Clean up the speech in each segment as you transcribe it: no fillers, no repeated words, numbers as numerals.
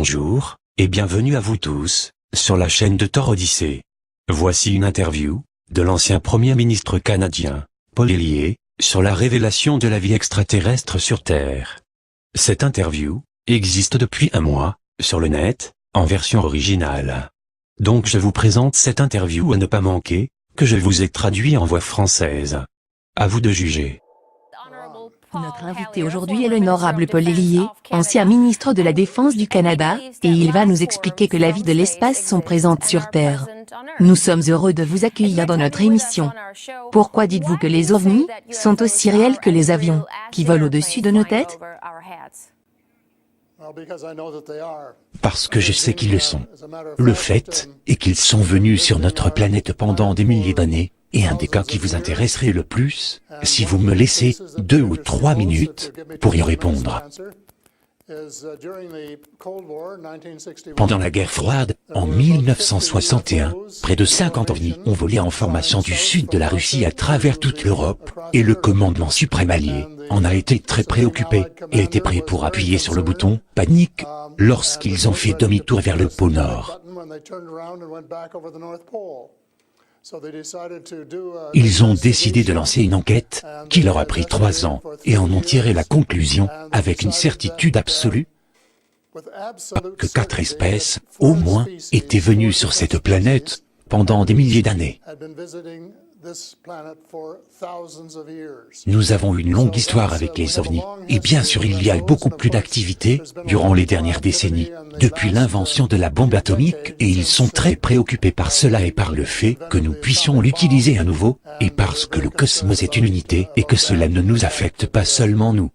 Bonjour, et bienvenue à vous tous, sur la chaîne de Thor Odyssey. Voici une interview, de l'ancien Premier ministre canadien, Paul Hellyer, sur la révélation de la vie extraterrestre sur Terre. Cette interview existe depuis un mois, sur le net, en version originale. Donc je vous présente cette interview à ne pas manquer, que je vous ai traduit en voix française. À vous de juger. Notre invité aujourd'hui est l'honorable Paul Hellyer, ancien ministre de la Défense du Canada, et il va nous expliquer que la vie de l'espace sont présentes sur Terre. Nous sommes heureux de vous accueillir dans notre émission. Pourquoi dites-vous que les ovnis sont aussi réels que les avions, qui volent au-dessus de nos têtes? Parce que je sais qu'ils le sont. Le fait est qu'ils sont venus sur notre planète pendant des milliers d'années, et un des cas qui vous intéresserait le plus, si vous me laissez 2 ou 3 minutes pour y répondre. Pendant la guerre froide, en 1961, près de 50 ovnis ont volé en formation du sud de la Russie à travers toute l'Europe, et le commandement suprême allié en a été très préoccupé, et était prêt pour appuyer sur le bouton « panique » lorsqu'ils ont fait demi-tour vers le pôle Nord. Ils ont décidé de lancer une enquête qui leur a pris 3 ans et en ont tiré la conclusion, avec une certitude absolue, que 4 espèces, au moins, étaient venues sur cette planète pendant des milliers d'années. Nous avons une longue histoire avec les ovnis, et bien sûr il y a eu beaucoup plus d'activités durant les dernières décennies, depuis l'invention de la bombe atomique, et ils sont très préoccupés par cela et par le fait que nous puissions l'utiliser à nouveau, et parce que le cosmos est une unité et que cela ne nous affecte pas seulement nous.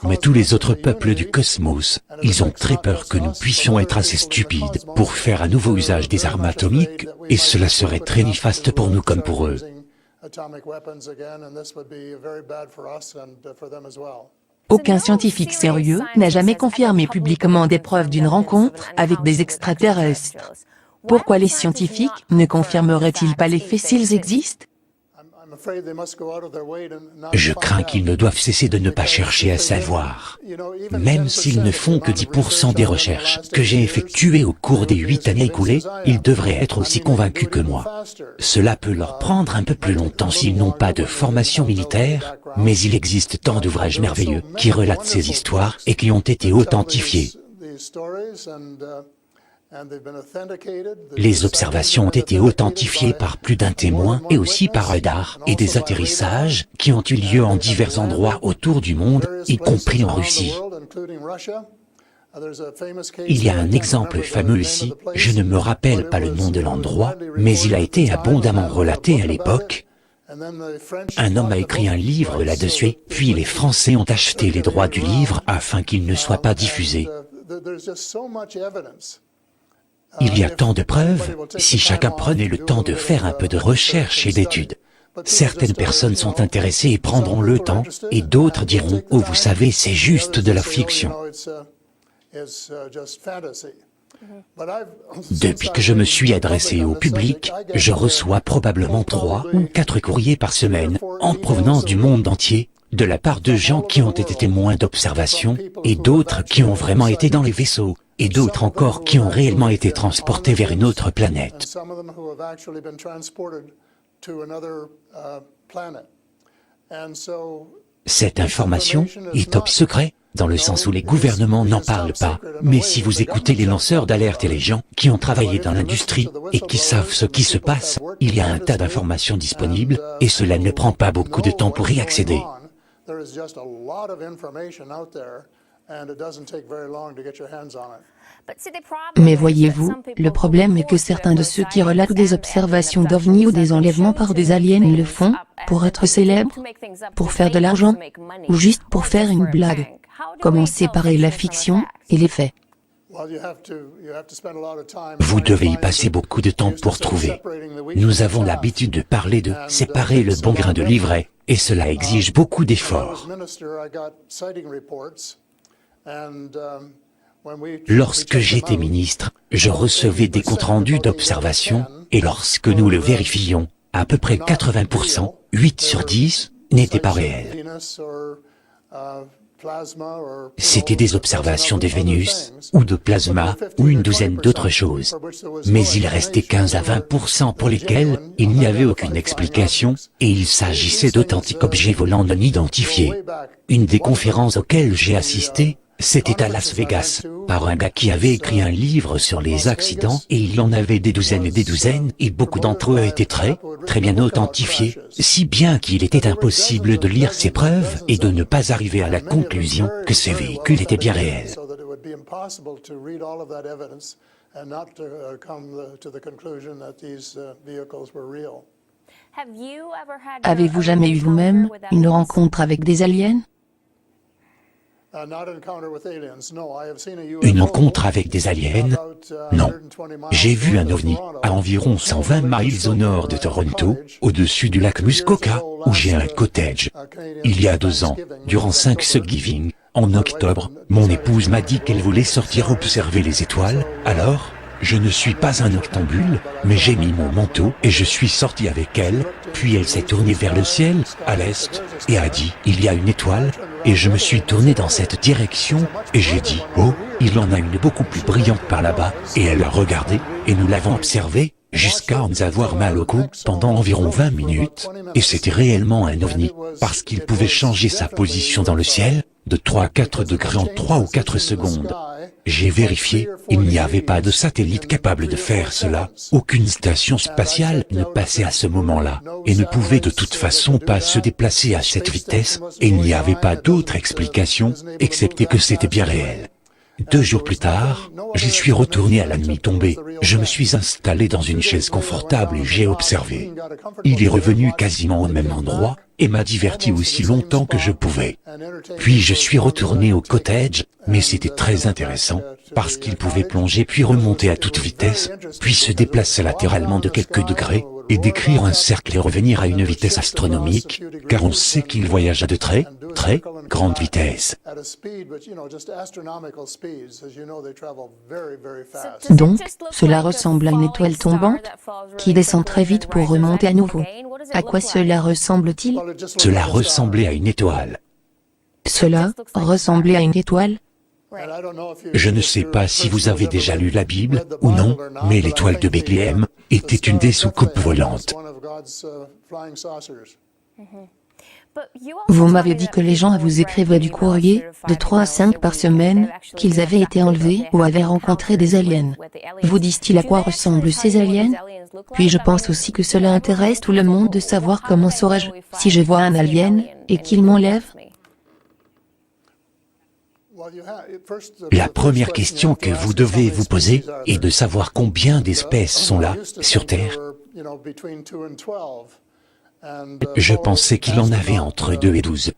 Mais tous les autres peuples du cosmos, ils ont très peur que nous puissions être assez stupides pour faire à nouveau usage des armes atomiques, et cela serait très néfaste pour nous comme pour eux. Aucun scientifique sérieux n'a jamais confirmé publiquement des preuves d'une rencontre avec des extraterrestres. Pourquoi les scientifiques ne confirmeraient-ils pas les faits s'ils existent? Je crains qu'ils ne doivent cesser de ne pas chercher à savoir. Même s'ils ne font que 10% des recherches que j'ai effectuées au cours des 8 années écoulées, ils devraient être aussi convaincus que moi. Cela peut leur prendre un peu plus longtemps s'ils n'ont pas de formation militaire, mais il existe tant d'ouvrages merveilleux qui relatent ces histoires et qui ont été authentifiés. Les observations ont été authentifiées par plus d'un témoin et aussi par radar, et des atterrissages qui ont eu lieu en divers endroits autour du monde, y compris en Russie. Il y a un exemple fameux ici, je ne me rappelle pas le nom de l'endroit, mais il a été abondamment relaté à l'époque. Un homme a écrit un livre là-dessus, puis les Français ont acheté les droits du livre afin qu'il ne soit pas diffusé. Il y a tant de preuves, si chacun prenait le temps de faire un peu de recherche et d'études. Certaines personnes sont intéressées et prendront le temps, et d'autres diront « Oh, vous savez, c'est juste de la fiction ». Depuis que je me suis adressé au public, je reçois probablement 3 ou 4 courriers par semaine, en provenance du monde entier, de la part de gens qui ont été témoins d'observations, et d'autres qui ont vraiment été dans les vaisseaux, et d'autres encore qui ont réellement été transportés vers une autre planète. Cette information est top secret, dans le sens où les gouvernements n'en parlent pas, mais si vous écoutez les lanceurs d'alerte et les gens qui ont travaillé dans l'industrie, et qui savent ce qui se passe, il y a un tas d'informations disponibles, et cela ne prend pas beaucoup de temps pour y accéder. Mais voyez-vous, le problème est que certains de ceux qui relatent des observations d'ovnis ou des enlèvements par des aliens le font, pour être célèbres, pour faire de l'argent, ou juste pour faire une blague. Comment séparer la fiction et les faits? Vous devez y passer beaucoup de temps pour trouver. Nous avons l'habitude de parler de séparer le bon grain de l'ivraie, et cela exige beaucoup d'efforts. Lorsque j'étais ministre, je recevais des comptes rendus d'observation, et lorsque nous le vérifions, à peu près 80%, 8 sur 10, n'étaient pas réels. C'étaient des observations de Vénus, ou de plasma, ou une douzaine d'autres choses. Mais il restait 15 à 20% pour lesquels il n'y avait aucune explication, et il s'agissait d'authentiques objets volants non identifiés. Une des conférences auxquelles j'ai assisté, c'était à Las Vegas, par un gars qui avait écrit un livre sur les accidents, et il en avait des douzaines, et beaucoup d'entre eux étaient très bien authentifiés, si bien qu'il était impossible de lire ces preuves et de ne pas arriver à la conclusion que ces véhicules étaient bien réels. Avez-vous jamais eu vous-même une rencontre avec des aliens? Une rencontre avec des aliens? Non. J'ai vu un ovni, à environ 120 miles au nord de Toronto, au-dessus du lac Muskoka, où j'ai un cottage. Il y a 2 ans, durant Thanksgiving, en octobre, mon épouse m'a dit qu'elle voulait sortir observer les étoiles, alors, je ne suis pas un octambule, mais j'ai mis mon manteau et je suis sorti avec elle, puis elle s'est tournée vers le ciel, à l'est, et a dit « Il y a une étoile », et je me suis tourné dans cette direction, et j'ai dit « Oh, il en a une beaucoup plus brillante par là-bas », et elle a regardé, et nous l'avons observée, jusqu'à nous avoir mal au cou pendant environ 20 minutes, et c'était réellement un ovni, parce qu'il pouvait changer sa position dans le ciel, de 3 à 4 degrés en 3 ou 4 secondes. J'ai vérifié, il n'y avait pas de satellite capable de faire cela, aucune station spatiale ne passait à ce moment-là, et ne pouvait de toute façon pas se déplacer à cette vitesse, et il n'y avait pas d'autre explication, excepté que c'était bien réel. 2 jours plus tard, j'y suis retourné à la nuit tombée, je me suis installé dans une chaise confortable et j'ai observé. Il est revenu quasiment au même endroit, et m'a diverti aussi longtemps que je pouvais. Puis je suis retourné au cottage, mais c'était très intéressant, parce qu'il pouvait plonger puis remonter à toute vitesse, puis se déplacer latéralement de quelques degrés, et décrire un cercle et revenir à une vitesse astronomique, car on sait qu'il voyage à de très grande vitesse. Donc, cela ressemble à une étoile tombante qui descend très vite pour remonter à nouveau. À quoi cela ressemble-t-il? Cela ressemblait à une étoile. Cela ressemblait à une étoile? Je ne sais pas si vous avez déjà lu la Bible, ou non, mais l'étoile de Bethléem était une des soucoupes volantes. Vous m'avez dit que les gens vous écrivaient du courrier, de 3 à 5 par semaine, qu'ils avaient été enlevés ou avaient rencontré des aliens. Vous disent-ils à quoi ressemblent ces aliens? Puis je pense aussi que cela intéresse tout le monde de savoir comment saurais-je, si je vois un alien, et qu'il m'enlève? La première question que vous devez vous poser est de savoir combien d'espèces sont là, sur Terre. Je pensais qu'il en avait entre 2 et 12.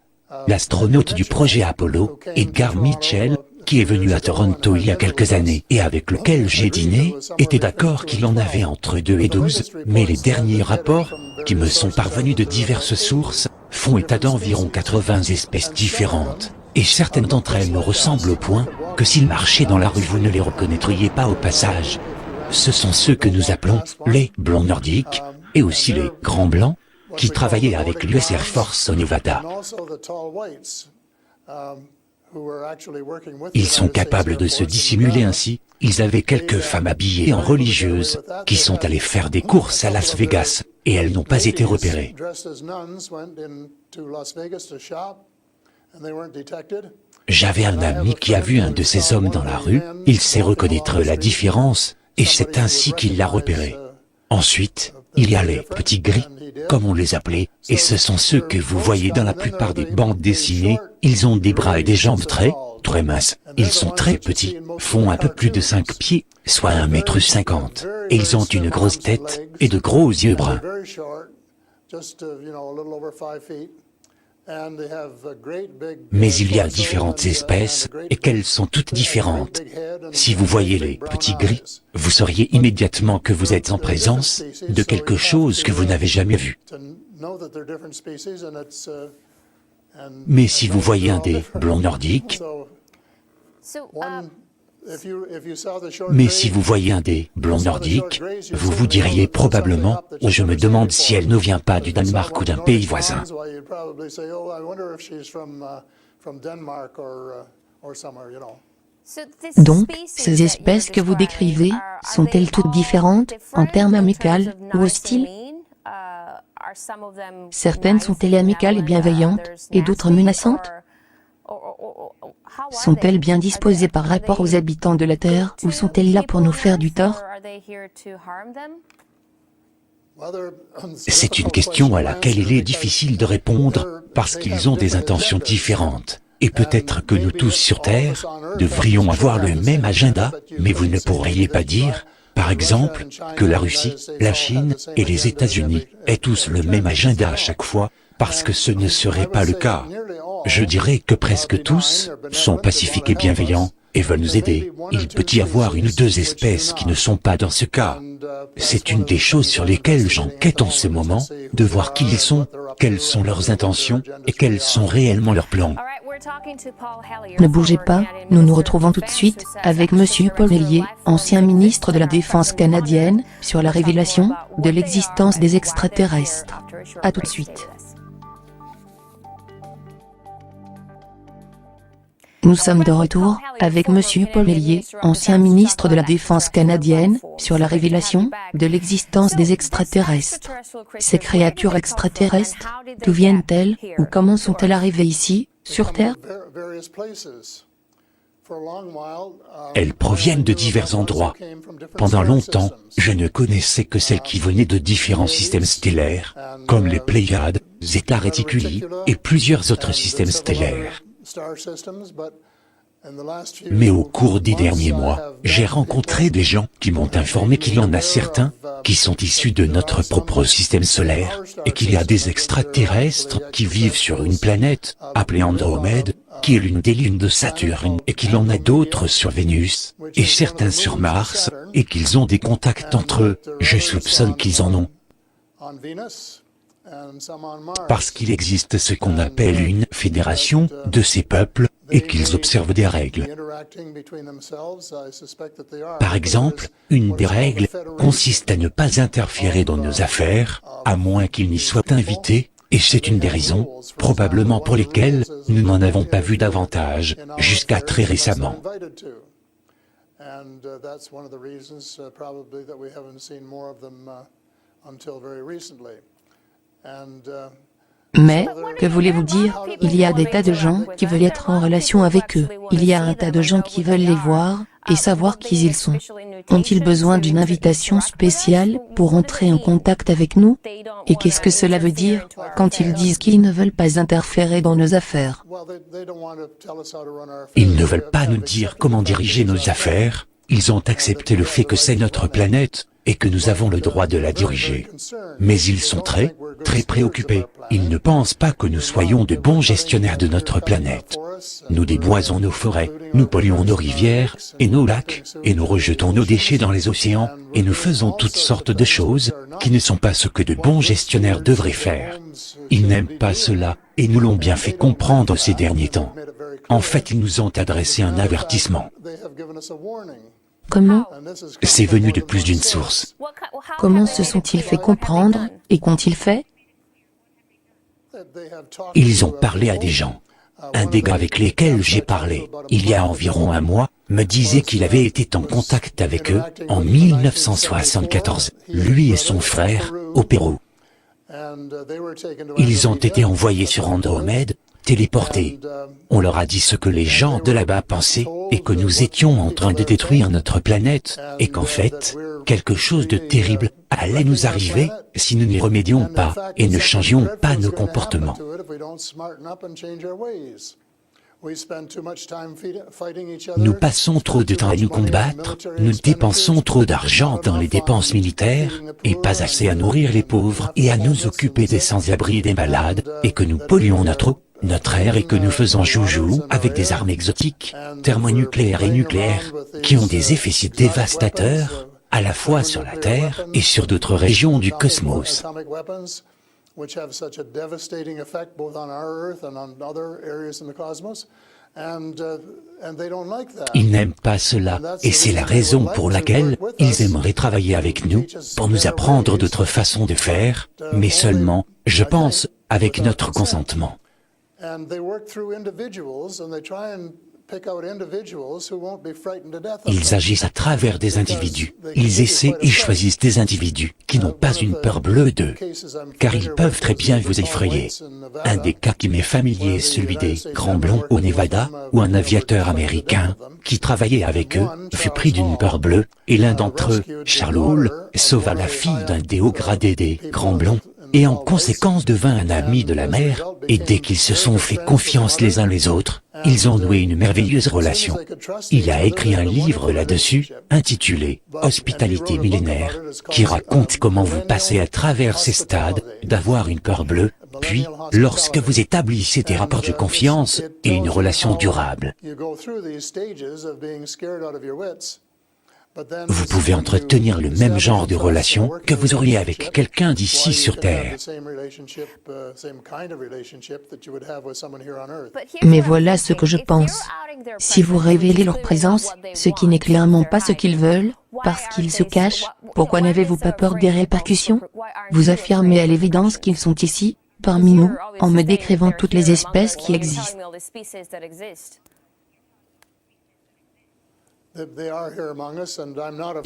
L'astronaute du projet Apollo, Edgar Mitchell, qui est venu à Toronto il y a quelques années et avec lequel j'ai dîné, était d'accord qu'il en avait entre 2 et 12, mais les derniers rapports, qui me sont parvenus de diverses sources, font état d'environ 80 espèces différentes. Et certaines d'entre elles me ressemblent au point que s'ils marchaient dans la rue vous ne les reconnaîtriez pas au passage. Ce sont ceux que nous appelons les blancs nordiques, et aussi les grands blancs, qui travaillaient avec l'US Air Force au Nevada. Ils sont capables de se dissimuler ainsi, ils avaient quelques femmes habillées en religieuses, qui sont allées faire des courses à Las Vegas, et elles n'ont pas été repérées. J'avais un ami qui a vu un de ces hommes dans la rue, il sait reconnaître la différence, et c'est ainsi qu'il l'a repéré. Ensuite, il y a les petits gris, comme on les appelait, et ce sont ceux que vous voyez dans la plupart des bandes dessinées, ils ont des bras et des jambes très minces, ils sont très petits, font un peu plus de 5 pieds, soit 1,50 m, et ils ont une grosse tête, et de gros yeux bruns. Mais il y a différentes espèces, et qu'elles sont toutes différentes. Si vous voyez les petits gris, vous sauriez immédiatement que vous êtes en présence de quelque chose que vous n'avez jamais vu. Mais si vous voyez un des blancs nordiques, vous vous diriez probablement, ou je me demande si elle ne vient pas du Danemark ou d'un pays voisin. Donc, ces espèces que vous décrivez, sont-elles toutes différentes, en termes amicaux ou hostiles? Certaines sont-elles amicales et bienveillantes, et d'autres menaçantes? Sont-elles bien disposées par rapport aux habitants de la Terre, ou sont-elles là pour nous faire du tort? C'est une question à laquelle il est difficile de répondre, parce qu'ils ont des intentions différentes. Et peut-être que nous tous sur Terre, devrions avoir le même agenda, mais vous ne pourriez pas dire, par exemple, que la Russie, la Chine et les États-Unis aient tous le même agenda à chaque fois, parce que ce ne serait pas le cas. Je dirais que presque tous sont pacifiques et bienveillants, et veulent nous aider. Il peut y avoir une ou deux espèces qui ne sont pas dans ce cas. C'est une des choses sur lesquelles j'enquête en ce moment, de voir qui ils sont, quelles sont leurs intentions, et quels sont réellement leurs plans. Ne bougez pas, nous nous retrouvons tout de suite avec Monsieur Paul Hellyer, ancien ministre de la Défense canadienne, sur la révélation de l'existence des extraterrestres. À tout de suite. Nous sommes de retour avec Monsieur Paul Hellyer, ancien ministre de la Défense canadienne, sur la révélation de l'existence des extraterrestres. Ces créatures extraterrestres, d'où viennent-elles ou comment sont-elles arrivées ici, sur Terre? Elles proviennent de divers endroits. Pendant longtemps, je ne connaissais que celles qui venaient de différents systèmes stellaires, comme les Pléiades, Zeta Reticuli et plusieurs autres systèmes stellaires. Mais au cours des derniers mois, j'ai rencontré des gens qui m'ont informé qu'il y en a certains qui sont issus de notre propre système solaire, et qu'il y a des extraterrestres qui vivent sur une planète, appelée Andromède, qui est l'une des lunes de Saturne, et qu'il en a d'autres sur Vénus, et certains sur Mars, et qu'ils ont des contacts entre eux. Je soupçonne qu'ils en ont. Parce qu'il existe ce qu'on appelle une fédération de ces peuples, et qu'ils observent des règles. Par exemple, une des règles consiste à ne pas interférer dans nos affaires, à moins qu'ils n'y soient invités, et c'est une des raisons, probablement pour lesquelles nous n'en avons pas vu davantage, jusqu'à très récemment. Mais, que voulez-vous dire? Il y a des tas de gens qui veulent être en relation avec eux. Il y a un tas de gens qui veulent les voir, et savoir qui ils sont. Ont-ils besoin d'une invitation spéciale pour entrer en contact avec nous? Et qu'est-ce que cela veut dire, quand ils disent qu'ils ne veulent pas interférer dans nos affaires? Ils ne veulent pas nous dire comment diriger nos affaires. Ils ont accepté le fait que c'est notre planète, et que nous avons le droit de la diriger. Mais ils sont très préoccupés. Ils ne pensent pas que nous soyons de bons gestionnaires de notre planète. Nous déboisons nos forêts, nous polluons nos rivières et nos lacs, et nous rejetons nos déchets dans les océans, et nous faisons toutes sortes de choses qui ne sont pas ce que de bons gestionnaires devraient faire. Ils n'aiment pas cela, et nous l'ont bien fait comprendre ces derniers temps. En fait, ils nous ont adressé un avertissement. Comment? C'est venu de plus d'une source. Comment se sont-ils fait comprendre, et qu'ont-ils fait? Ils ont parlé à des gens. Un des gars avec lesquels j'ai parlé, il y a environ un mois, me disait qu'il avait été en contact avec eux en 1974, lui et son frère, au Pérou. Ils ont été envoyés sur Andromède, téléportés. On leur a dit ce que les gens de là-bas pensaient, et que nous étions en train de détruire notre planète, et qu'en fait, quelque chose de terrible allait nous arriver si nous n'y remédions pas et ne changions pas nos comportements. Nous passons trop de temps à nous combattre, nous dépensons trop d'argent dans les dépenses militaires, et pas assez à nourrir les pauvres et à nous occuper des sans-abri et des malades, et que nous polluons notre eau, notre air, et que nous faisons joujou avec des armes exotiques, thermonucléaires et nucléaires, qui ont des effets si dévastateurs, à la fois sur la Terre et sur d'autres régions du cosmos. Ils n'aiment pas cela, et c'est la raison pour laquelle ils aimeraient travailler avec nous, pour nous apprendre d'autres façons de faire, mais seulement, je pense, avec notre consentement. Ils agissent à travers des individus. Ils essaient et choisissent des individus qui n'ont pas une peur bleue d'eux, car ils peuvent très bien vous effrayer. Un des cas qui m'est familier est celui des Grands Blonds au Nevada, où un aviateur américain, qui travaillait avec eux, fut pris d'une peur bleue, et l'un d'entre eux, Charles Hall, sauva la fille d'un des hauts gradés des Grands Blonds, et en conséquence devint un ami de la mère, et dès qu'ils se sont fait confiance les uns les autres, ils ont noué une merveilleuse relation. Il a écrit un livre là-dessus, intitulé « Hospitalité millénaire », qui raconte comment vous passez à travers ces stades, d'avoir une peur bleue, puis, lorsque vous établissez des rapports de confiance et une relation durable, vous pouvez entretenir le même genre de relation que vous auriez avec quelqu'un d'ici sur Terre. Mais voilà ce que je pense. Si vous révélez leur présence, ce qui n'est clairement pas ce qu'ils veulent, parce qu'ils se cachent, pourquoi n'avez-vous pas peur des répercussions? Vous affirmez à l'évidence qu'ils sont ici, parmi nous, en me décrivant toutes les espèces qui existent.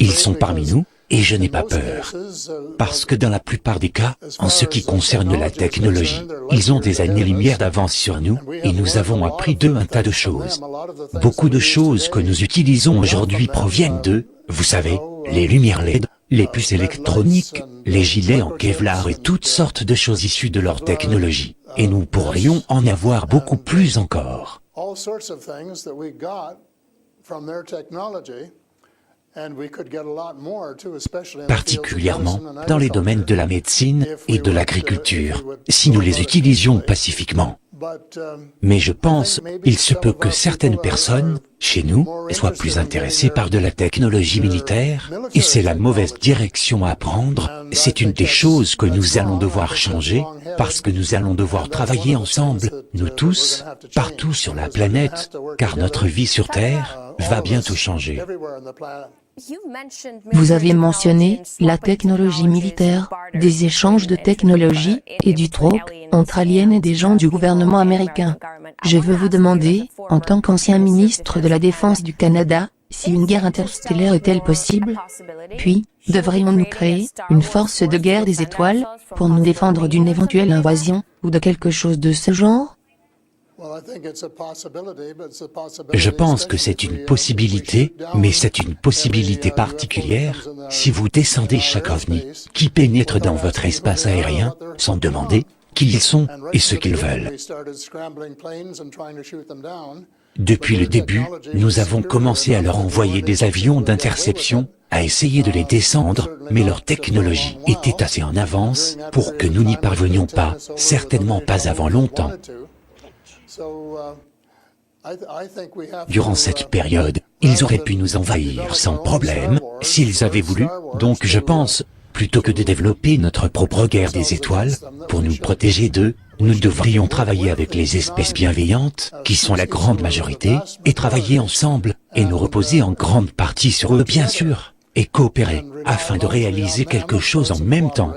Ils sont parmi nous, et je n'ai pas peur. Parce que dans la plupart des cas, en ce qui concerne la technologie, ils ont des années-lumière d'avance sur nous, et nous avons appris d'eux un tas de choses. Beaucoup de choses que nous utilisons aujourd'hui proviennent d'eux, vous savez, les lumières LED, les puces électroniques, les gilets en Kevlar et toutes sortes de choses issues de leur technologie. Et nous pourrions en avoir beaucoup plus encore. Particulièrement dans les domaines de la médecine et de l'agriculture, si nous les utilisions pacifiquement. Mais je pense, il se peut que certaines personnes, chez nous, soient plus intéressées par de la technologie militaire, et c'est la mauvaise direction à prendre. C'est une des choses que nous allons devoir changer, parce que nous allons devoir travailler ensemble, nous tous, partout sur la planète, car notre vie sur Terre va bientôt changer. Vous avez mentionné la technologie militaire, des échanges de technologie et du troc entre aliens et des gens du gouvernement américain. Je veux vous demander, en tant qu'ancien ministre de la Défense du Canada, si une guerre interstellaire est-elle possible? Puis, devrions-nous créer une force de guerre des étoiles pour nous défendre d'une éventuelle invasion ou de quelque chose de ce genre? Je pense que c'est une possibilité, mais c'est une possibilité particulière, si vous descendez chaque ovni qui pénètre dans votre espace aérien, sans demander qui ils sont et ce qu'ils veulent. Depuis le début, nous avons commencé à leur envoyer des avions d'interception, à essayer de les descendre, mais leur technologie était assez en avance pour que nous n'y parvenions pas, certainement pas avant longtemps. Durant cette période, ils auraient pu nous envahir sans problème, s'ils avaient voulu, donc je pense, plutôt que de développer notre propre guerre des étoiles, pour nous protéger d'eux, nous devrions travailler avec les espèces bienveillantes, qui sont la grande majorité, et travailler ensemble, et nous reposer en grande partie sur eux bien sûr, et coopérer, afin de réaliser quelque chose en même temps.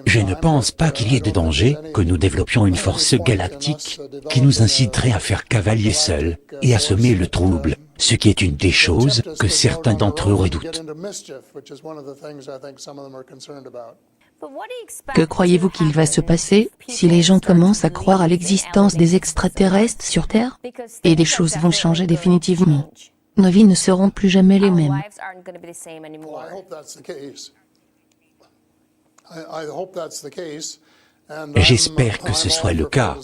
Je ne pense pas qu'il y ait de danger que nous développions une force galactique qui nous inciterait à faire cavalier seul et à semer le trouble, ce qui est une des choses que certains d'entre eux redoutent. Que croyez-vous qu'il va se passer si les gens commencent à croire à l'existence des extraterrestres sur Terre? Et des choses vont changer définitivement. Nos vies ne seront plus jamais les mêmes. J'espère que ce soit le cas.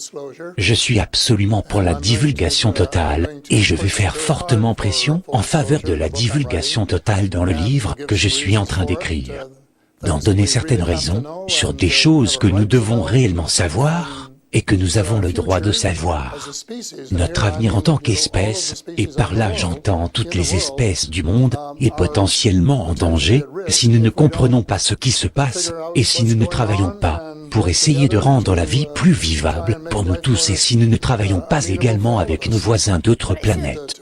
Je suis absolument pour la divulgation totale, et je vais faire fortement pression en faveur de la divulgation totale dans le livre que je suis en train d'écrire. D'en donner certaines raisons sur des choses que nous devons réellement savoir, et que nous avons le droit de savoir. Notre avenir en tant qu'espèce, et par là j'entends toutes les espèces du monde, est potentiellement en danger si nous ne comprenons pas ce qui se passe, et si nous ne travaillons pas, pour essayer de rendre la vie plus vivable pour nous tous et si nous ne travaillons pas également avec nos voisins d'autres planètes.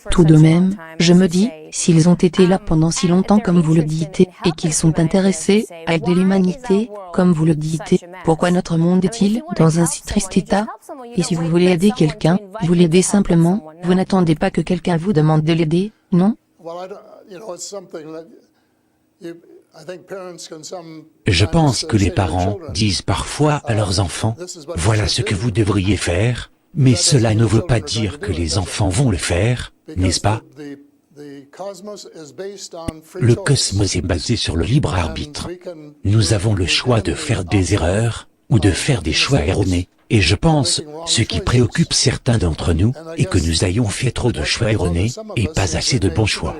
Tout de même, je me dis, s'ils ont été là pendant si longtemps comme vous le dites, et qu'ils sont intéressés à aider l'humanité, comme vous le dites, pourquoi notre monde est-il dans un si triste état? Et si vous voulez aider quelqu'un, vous l'aidez simplement, vous n'attendez pas que quelqu'un vous demande de l'aider, non? Je pense que les parents disent parfois à leurs enfants, voilà ce que vous devriez faire, mais cela ne veut pas dire que les enfants vont le faire, n'est-ce pas? Le cosmos est basé sur le libre arbitre. Nous avons le choix de faire des erreurs, ou de faire des choix erronés, et je pense, ce qui préoccupe certains d'entre nous, est que nous ayons fait trop de choix erronés, et pas assez de bons choix.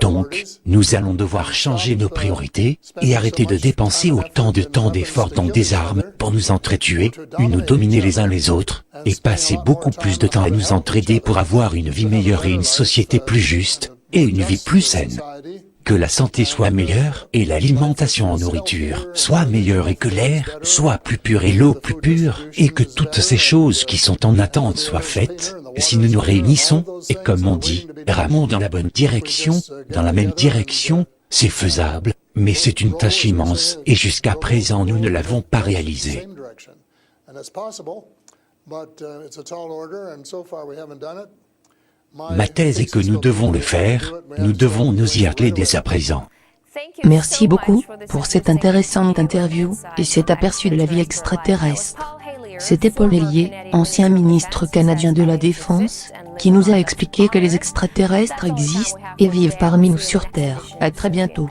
Donc, nous allons devoir changer nos priorités, et arrêter de dépenser autant de temps d'efforts dans des armes pour nous entretuer, ou nous dominer les uns les autres, et passer beaucoup plus de temps à nous entraider pour avoir une vie meilleure et une société plus juste, et une vie plus saine. Que la santé soit meilleure, et l'alimentation en nourriture soit meilleure et que l'air soit plus pur et l'eau plus pure, et que toutes ces choses qui sont en attente soient faites, si nous nous réunissons, et comme on dit, ramons dans la bonne direction, dans la même direction, c'est faisable, mais c'est une tâche immense, et jusqu'à présent nous ne l'avons pas réalisée. Ma thèse est que nous devons le faire, nous devons nous y atteler dès à présent. Merci beaucoup pour cette intéressante interview et cet aperçu de la vie extraterrestre. C'était Paul Hellyer, ancien ministre canadien de la Défense, qui nous a expliqué que les extraterrestres existent et vivent parmi nous sur Terre. À très bientôt.